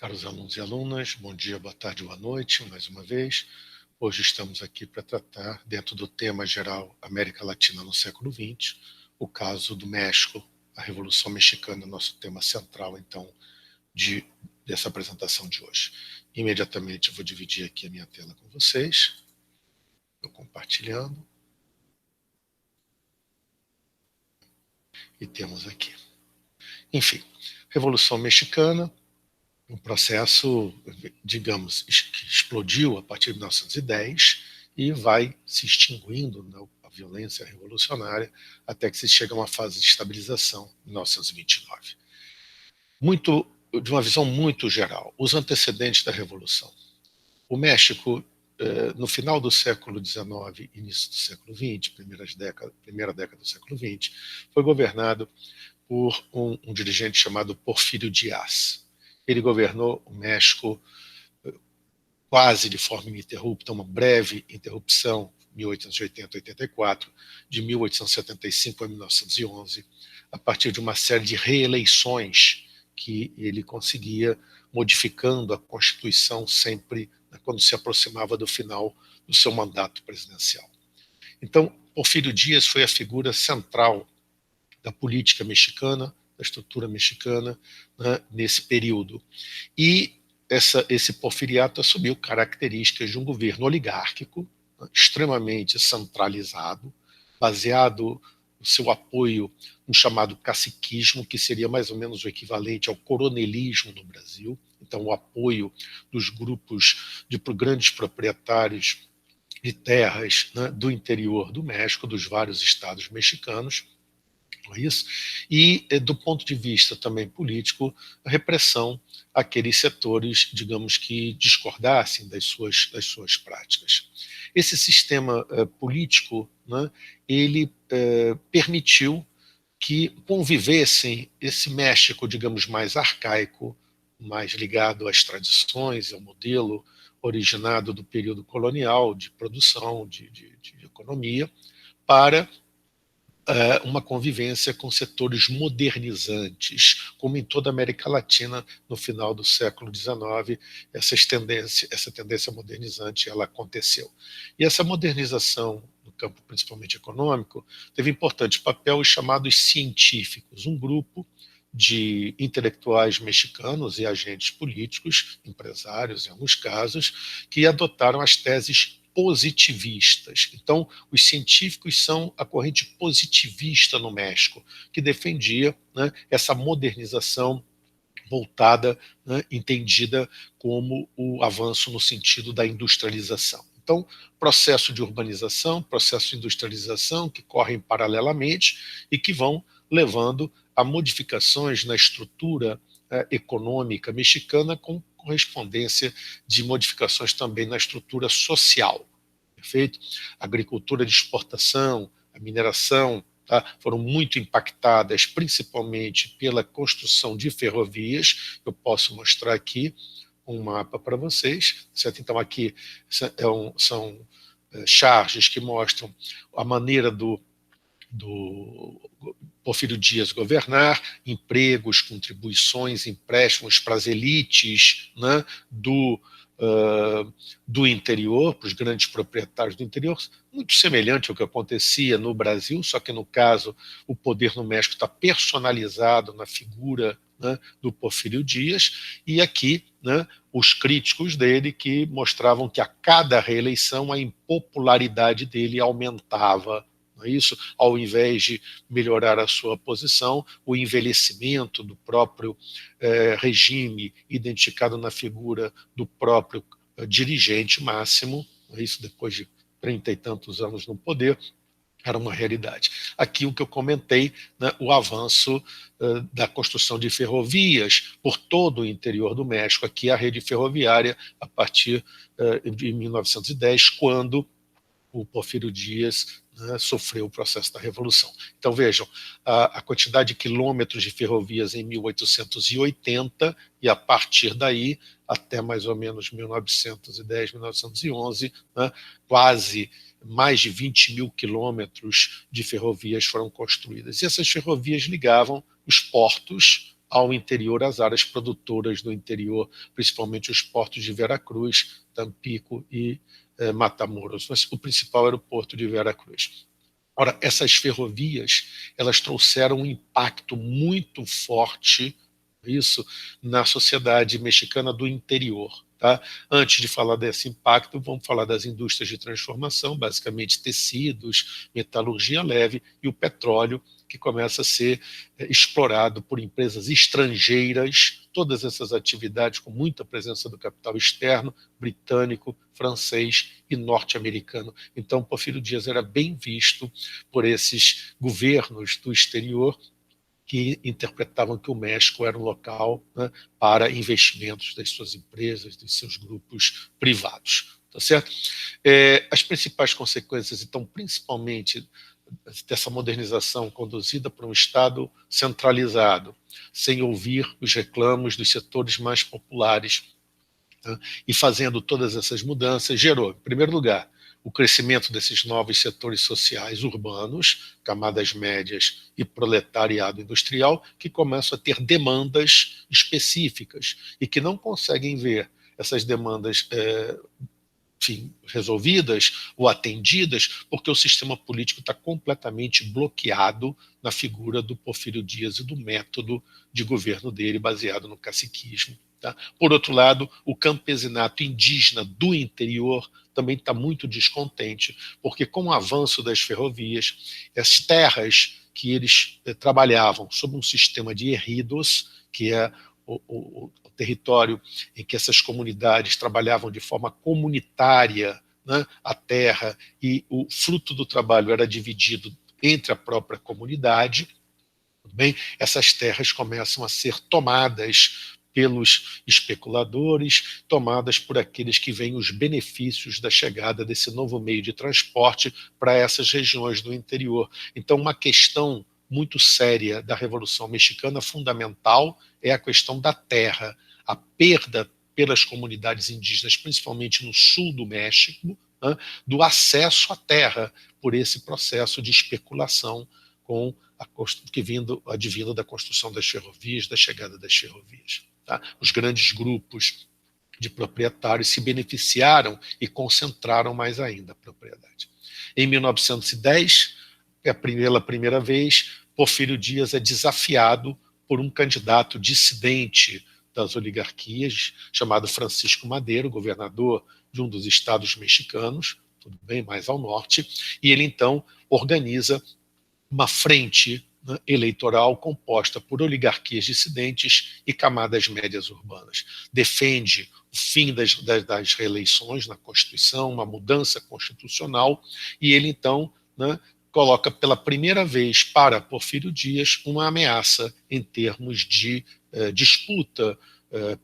Caros alunos e alunas, bom dia, boa tarde, boa noite, mais uma vez. Hoje estamos aqui para tratar, dentro do tema geral América Latina no século XX, o caso do México, a Revolução Mexicana, nosso tema central, então, dessa apresentação de hoje. Imediatamente eu vou dividir aqui a minha tela com vocês. Estou compartilhando. E temos aqui. Enfim, Revolução Mexicana, um processo, digamos, que explodiu a partir de 1910 e vai se extinguindo na violência revolucionária até que se chega a uma fase de estabilização em 1929. De uma visão muito geral, os antecedentes da Revolução. O México, no final do século XIX, início do século XX, primeira década do século XX, foi governado por um dirigente chamado Porfírio Díaz. Ele governou o México quase de forma ininterrupta, uma breve interrupção, 1880-84, de 1875 a 1911, a partir de uma série de reeleições que ele conseguia, modificando a Constituição sempre quando se aproximava do final do seu mandato presidencial. Então, Porfírio Díaz foi a figura central da política mexicana, da estrutura mexicana, né, nesse período. E esse porfiriato assumiu características de um governo oligárquico, né, extremamente centralizado, baseado no seu apoio no chamado caciquismo, que seria mais ou menos o equivalente ao coronelismo no Brasil. Então, o apoio dos grupos de grandes proprietários de terras, né, do interior do México, dos vários estados mexicanos. Isso. E, do ponto de vista também político, a repressão àqueles setores, digamos, que discordassem das suas práticas. Esse sistema político, né, ele permitiu que convivessem esse México, digamos, mais arcaico, mais ligado às tradições, ao modelo originado do período colonial, de produção, de economia, para uma convivência com setores modernizantes, como em toda a América Latina no final do século XIX, essa tendência modernizante ela aconteceu. E essa modernização, no campo principalmente econômico, teve importante papel os chamados científicos, um grupo de intelectuais mexicanos e agentes políticos, empresários em alguns casos, que adotaram as teses positivistas. Então, os científicos são a corrente positivista no México, que defendia, né, essa modernização voltada, né, entendida como o avanço no sentido da industrialização. Então, processo de urbanização, processo de industrialização que correm paralelamente e que vão levando a modificações na estrutura econômica mexicana com correspondência de modificações também na estrutura social. Perfeito? A agricultura de exportação, a mineração, tá, foram muito impactadas, principalmente pela construção de ferrovias. Eu posso mostrar aqui um mapa para vocês. Certo? Então, aqui são charges que mostram a maneira do Porfírio Díaz governar, empregos, contribuições, empréstimos para as elites, né, do interior, para os grandes proprietários do interior, muito semelhante ao que acontecia no Brasil, só que no caso o poder no México está personalizado na figura, né, do Porfírio Díaz, e aqui, né, os críticos dele que mostravam que a cada reeleição a impopularidade dele aumentava. Não é isso? Ao invés de melhorar a sua posição, o envelhecimento do próprio regime, identificado na figura do próprio dirigente máximo, não é isso? Depois de 30 e tantos anos no poder, era uma realidade. Aqui o que eu comentei, né, o avanço da construção de ferrovias por todo o interior do México, aqui a rede ferroviária, a partir de 1910, quando o Porfírio Díaz, né, sofreu o processo da Revolução. Então vejam, a quantidade de quilômetros de ferrovias em 1880 e a partir daí até mais ou menos 1910, 1911, né, quase mais de 20 mil quilômetros de ferrovias foram construídas. E essas ferrovias ligavam os portos ao interior, às áreas produtoras do interior, principalmente os portos de Veracruz, Tampico e Matamoros. Mas o principal era o porto de Veracruz. Ora, essas ferrovias, elas trouxeram um impacto muito forte, isso, na sociedade mexicana do interior. Tá? Antes de falar desse impacto, vamos falar das indústrias de transformação, basicamente tecidos, metalurgia leve e o petróleo, que começa a ser explorado por empresas estrangeiras, todas essas atividades com muita presença do capital externo, britânico, francês e norte-americano. Então, Porfírio Dias era bem visto por esses governos do exterior que interpretavam que o México era um local, né, para investimentos das suas empresas, dos seus grupos privados. Tá certo? As principais consequências, então, principalmente dessa modernização conduzida por um Estado centralizado, sem ouvir os reclamos dos setores mais populares, tá? E fazendo todas essas mudanças, gerou, em primeiro lugar, o crescimento desses novos setores sociais urbanos, camadas médias e proletariado industrial, que começam a ter demandas específicas e que não conseguem ver essas demandas enfim, resolvidas ou atendidas, porque o sistema político está completamente bloqueado na figura do Porfírio Dias e do método de governo dele, baseado no caciquismo. Tá? Por outro lado, o campesinato indígena do interior também está muito descontente, porque com o avanço das ferrovias, as terras que eles trabalhavam sob um sistema de ejidos, que é o território em que essas comunidades trabalhavam de forma comunitária, né, a terra, e o fruto do trabalho era dividido entre a própria comunidade, tudo bem? Essas terras começam a ser tomadas pelos especuladores, tomadas por aqueles que veem os benefícios da chegada desse novo meio de transporte para essas regiões do interior. Então, uma questão muito séria da Revolução Mexicana, fundamental, é a questão da terra, a perda pelas comunidades indígenas, principalmente no sul do México, né, do acesso à terra por esse processo de especulação com que advindo da construção das ferrovias, da chegada das ferrovias. Tá? Os grandes grupos de proprietários se beneficiaram e concentraram mais ainda a propriedade. Em 1910, pela primeira vez, Porfírio Dias é desafiado por um candidato dissidente das oligarquias, chamado Francisco Madero, governador de um dos estados mexicanos, tudo bem, mais ao norte, e ele então organiza uma frente, né, eleitoral composta por oligarquias dissidentes e camadas médias urbanas. Defende o fim das reeleições na Constituição, uma mudança constitucional, e ele então, né, coloca pela primeira vez para Porfírio Dias uma ameaça em termos de disputa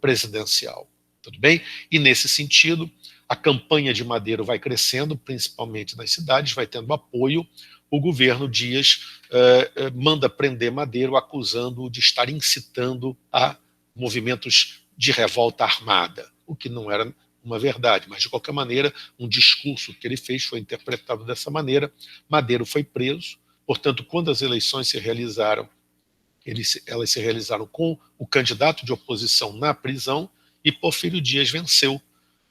presidencial. Tudo bem? E nesse sentido, a campanha de Madero vai crescendo, principalmente nas cidades, vai tendo apoio. O governo Dias manda prender Madero, acusando-o de estar incitando a movimentos de revolta armada, o que não era uma verdade, mas de qualquer maneira, um discurso que ele fez foi interpretado dessa maneira. Madero foi preso, portanto, quando as eleições se realizaram, elas se realizaram com o candidato de oposição na prisão, e Porfírio Dias venceu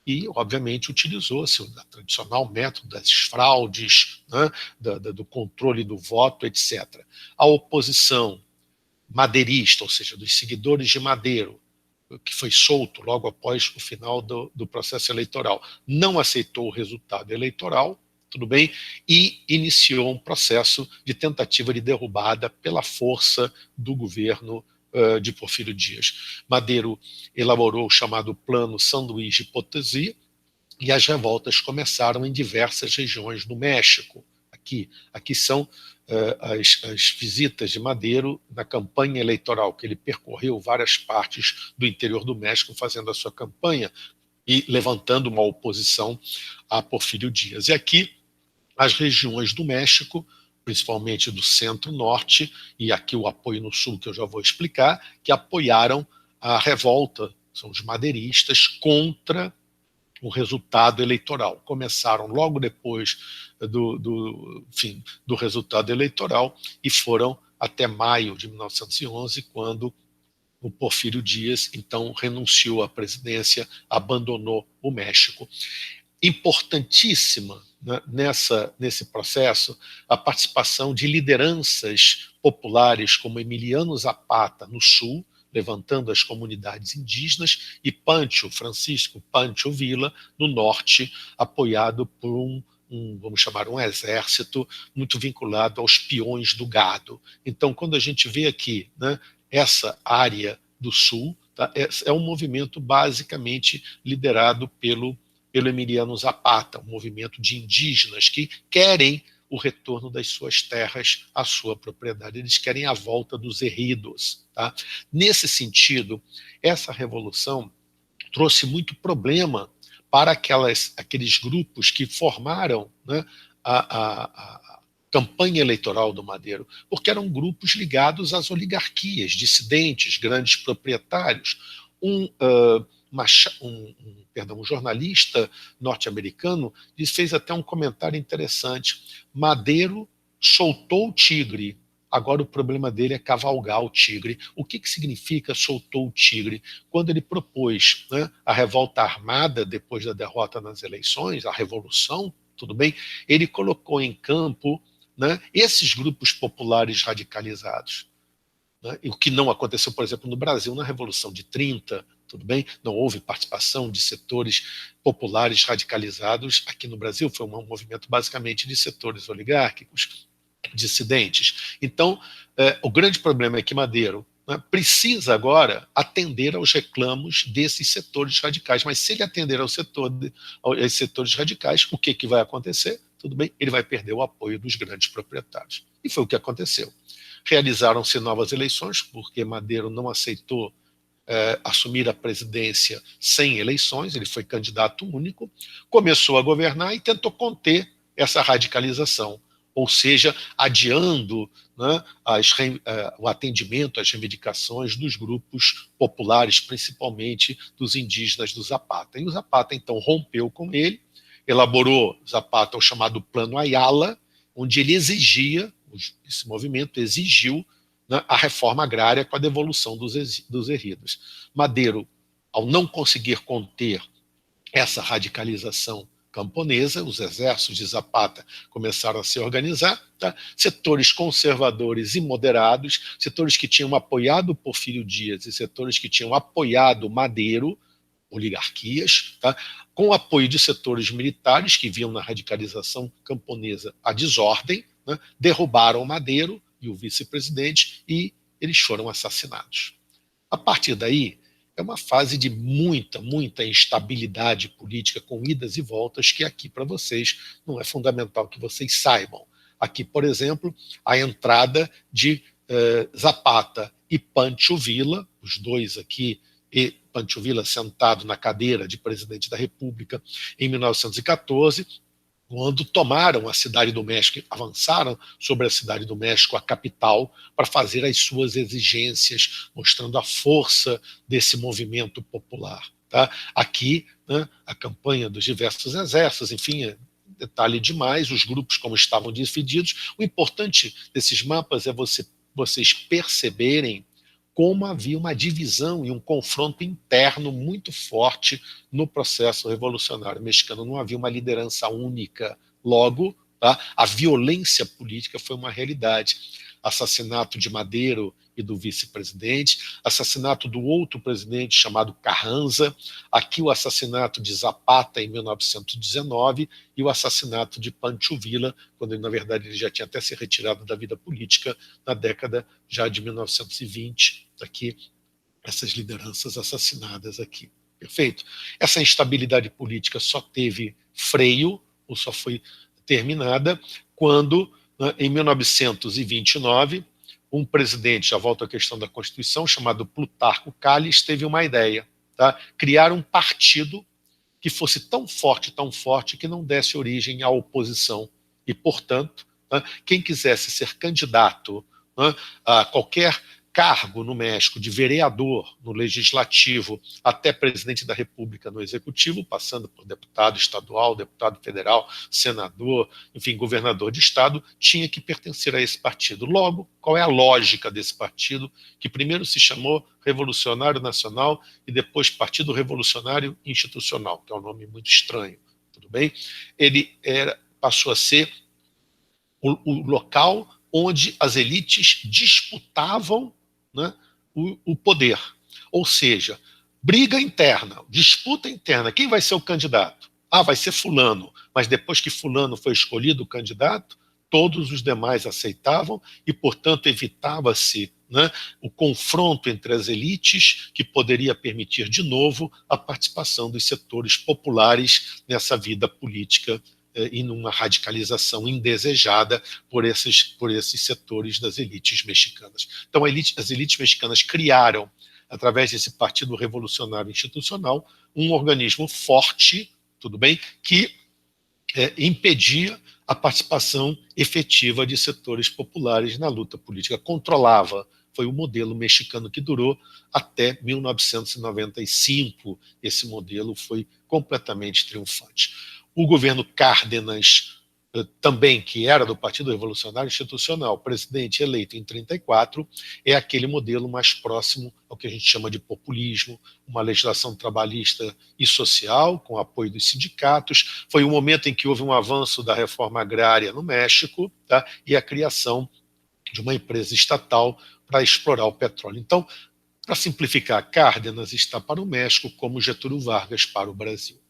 e, obviamente, utilizou-se o tradicional método das fraudes, né, do controle do voto, etc. A oposição madeirista, ou seja, dos seguidores de Madero, que foi solto logo após o final do processo eleitoral, não aceitou o resultado eleitoral, tudo bem, e iniciou um processo de tentativa de derrubada pela força do governo de Porfírio Dias. Madero elaborou o chamado Plano São Luís de Potosí, e as revoltas começaram em diversas regiões do México. Aqui são as visitas de Madero na campanha eleitoral, que ele percorreu várias partes do interior do México fazendo a sua campanha e levantando uma oposição a Porfírio Dias. E aqui, as regiões do México, principalmente do centro-norte, e aqui o apoio no sul, que eu já vou explicar, que apoiaram a revolta, são os madeiristas, contra o resultado eleitoral. Começaram logo depois do resultado eleitoral e foram até maio de 1911, quando o Porfírio Dias, então, renunciou à presidência, abandonou o México. Importantíssima, né, nesse processo a participação de lideranças populares como Emiliano Zapata, no Sul, levantando as comunidades indígenas, e Francisco Pancho Villa, no Norte, apoiado por vamos chamar, um exército muito vinculado aos peões do gado. Então, quando a gente vê aqui, né, essa área do Sul, tá, é um movimento basicamente liderado pelo Emiliano Zapata, um movimento de indígenas que querem o retorno das suas terras à sua propriedade. Eles querem a volta dos herridos. Tá? Nesse sentido, essa revolução trouxe muito problema para aqueles grupos que formaram, né, a campanha eleitoral do Madero, porque eram grupos ligados às oligarquias, dissidentes, grandes proprietários. Um jornalista norte-americano fez até um comentário interessante. Madero soltou o tigre, agora o problema dele é cavalgar o tigre. O que significa soltou o tigre? Quando ele propôs, né, a revolta armada depois da derrota nas eleições, a revolução, tudo bem, ele colocou em campo, né, esses grupos populares radicalizados. Né, o que não aconteceu, por exemplo, no Brasil na Revolução de 30, tudo bem? Não houve participação de setores populares radicalizados aqui no Brasil, foi um movimento basicamente de setores oligárquicos, dissidentes. Então, o grande problema é que Madero, né, precisa agora atender aos reclamos desses setores radicais, mas se ele atender aos setores radicais, o que vai acontecer? Tudo bem, ele vai perder o apoio dos grandes proprietários. E foi o que aconteceu. Realizaram-se novas eleições, porque Madero não aceitou assumir a presidência sem eleições, ele foi candidato único, começou a governar e tentou conter essa radicalização, ou seja, adiando, né, o atendimento às reivindicações dos grupos populares, principalmente dos indígenas do Zapata. E o Zapata, então, rompeu com ele, elaborou, Zapata, o chamado Plano Ayala, onde ele exigia, esse movimento exigiu, né, a reforma agrária com a devolução dos herridos. Madero, ao não conseguir conter essa radicalização camponesa, os exércitos de Zapata começaram a se organizar, tá? Setores conservadores e moderados, setores que tinham apoiado Porfírio Dias e setores que tinham apoiado Madero, oligarquias, tá? Com o apoio de setores militares que viam na radicalização camponesa a desordem, né? Derrubaram Madero e o vice-presidente e eles foram assassinados. A partir daí, é uma fase de muita instabilidade política, com idas e voltas, que aqui para vocês não é fundamental que vocês saibam. Aqui, por exemplo, a entrada de Zapata e Pancho Villa, os dois aqui, e Pancho Villa sentado na cadeira de presidente da República em 1914, quando tomaram a cidade do México, avançaram sobre a cidade do México, a capital, para fazer as suas exigências, mostrando a força desse movimento popular. Tá? Aqui, né, a campanha dos diversos exércitos, enfim, detalhe demais, os grupos como estavam divididos. O importante desses mapas é vocês perceberem como havia uma divisão e um confronto interno muito forte no processo revolucionário mexicano. Não havia uma liderança única. Logo, tá, a violência política foi uma realidade. Assassinato de Madero e do vice-presidente, assassinato do outro presidente chamado Carranza, aqui o assassinato de Zapata em 1919 e o assassinato de Pancho Villa, quando na verdade ele já tinha até se retirado da vida política na década já de 1920, aqui essas lideranças assassinadas aqui. Perfeito? Essa instabilidade política só teve freio, ou só foi terminada, quando, né, em 1929, um presidente, já volto à questão da Constituição, chamado Plutarco Calles, teve uma ideia, tá? Criar um partido que fosse tão forte, que não desse origem à oposição. E, portanto, né, quem quisesse ser candidato, né, a qualquer cargo no México de vereador no legislativo até presidente da República no executivo, passando por deputado estadual, deputado federal, senador, enfim, governador de estado, tinha que pertencer a esse partido. Logo, qual é a lógica desse partido, que primeiro se chamou Revolucionário Nacional e depois Partido Revolucionário Institucional, que é um nome muito estranho, tudo bem? Ele passou a ser o local onde as elites disputavam, né, o poder. Ou seja, briga interna, disputa interna. Quem vai ser o candidato? Ah, vai ser fulano. Mas depois que fulano foi escolhido o candidato, todos os demais aceitavam e, portanto, evitava-se, né, o confronto entre as elites, que poderia permitir de novo a participação dos setores populares nessa vida política e numa radicalização indesejada por esses setores das elites mexicanas. Então, as elites mexicanas criaram, através desse Partido Revolucionário Institucional, um organismo forte, tudo bem, que impedia a participação efetiva de setores populares na luta política, controlava. Foi o modelo mexicano que durou até 1995. Esse modelo foi completamente triunfante. O governo Cárdenas, também, que era do Partido Revolucionário Institucional, presidente eleito em 1934, é aquele modelo mais próximo ao que a gente chama de populismo, uma legislação trabalhista e social, com apoio dos sindicatos. Foi o momento em que houve um avanço da reforma agrária no México, tá? E a criação de uma empresa estatal para explorar o petróleo. Então, para simplificar, Cárdenas está para o México como Getúlio Vargas para o Brasil.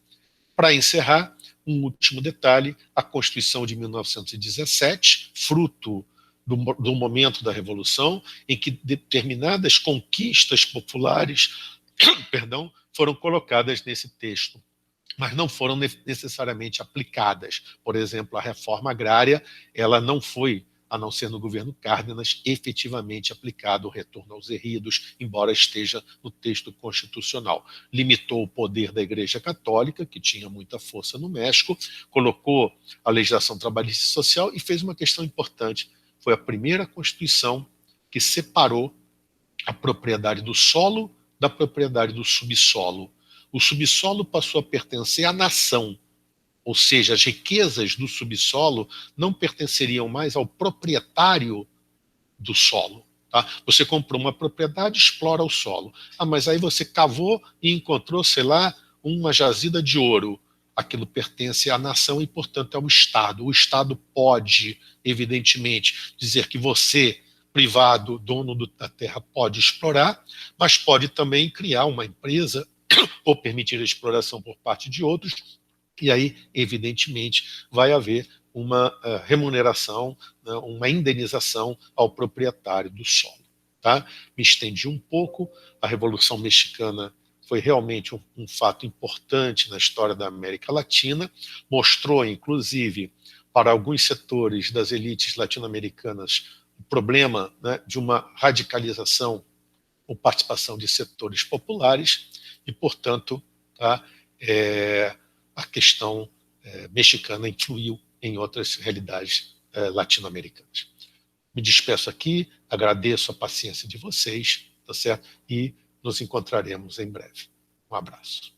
Para encerrar, um último detalhe: a Constituição de 1917, fruto do momento da Revolução, em que determinadas conquistas populares perdão, foram colocadas nesse texto, mas não foram necessariamente aplicadas. Por exemplo, a reforma agrária, ela não foi, a não ser no governo Cárdenas, efetivamente aplicado o retorno aos herridos, embora esteja no texto constitucional. Limitou o poder da Igreja Católica, que tinha muita força no México, colocou a legislação trabalhista e social e fez uma questão importante. Foi a primeira Constituição que separou a propriedade do solo da propriedade do subsolo. O subsolo passou a pertencer à nação, ou seja, as riquezas do subsolo não pertenceriam mais ao proprietário do solo. Tá? Você comprou uma propriedade, explora o solo. Ah, mas aí você cavou e encontrou, sei lá, uma jazida de ouro. Aquilo pertence à nação e, portanto, ao Estado. O Estado pode, evidentemente, dizer que você, privado, dono da terra, pode explorar, mas pode também criar uma empresa ou permitir a exploração por parte de outros, e aí, evidentemente, vai haver uma remuneração, né, uma indenização ao proprietário do solo. Tá? Me estendi um pouco. A Revolução Mexicana foi realmente um fato importante na história da América Latina, mostrou, inclusive, para alguns setores das elites latino-americanas o problema, né, de uma radicalização ou participação de setores populares e, portanto, tá, a questão mexicana influiu em outras realidades latino-americanas. Me despeço aqui, agradeço a paciência de vocês, tá certo? E nos encontraremos em breve. Um abraço.